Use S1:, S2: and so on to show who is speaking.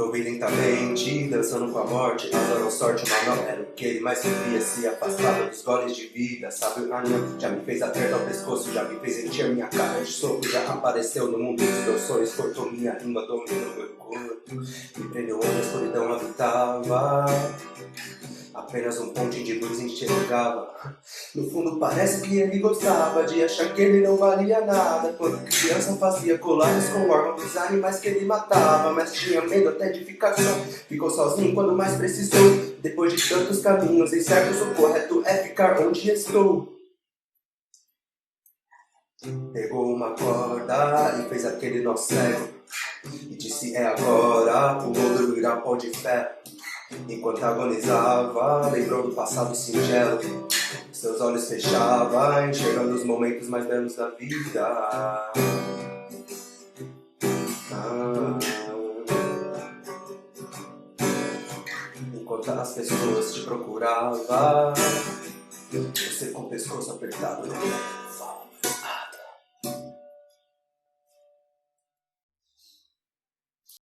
S1: Evolui lentamente, dançando com a morte, azar ou sorte, uma não era o que ele mais queria. Se afastava dos goles de vida, sabe o anão já me fez apertar o pescoço, já me fez encher minha cara de soco. Já apareceu no mundo dos meus sonhos, cortou minha língua, dominou meu corpo, me prendeu onde a escuridão habitava. Apenas um ponte de luz enxergava. No fundo parece que ele gostava de achar que ele não valia nada. Quando criança fazia colares com órgãos dos animais que ele matava, mas tinha medo até de ficar só. Ficou sozinho quando mais precisou. Depois de tantos caminhos incertos, o correto é ficar onde estou. Pegou uma corda e fez aquele nó cego e disse: é agora, pulou do irapó de ferro. Enquanto agonizava, lembrou do passado singelo. Seus olhos fechava, enxergando os momentos mais belos da vida. Enquanto as pessoas te procuravam, você com o pescoço apertado.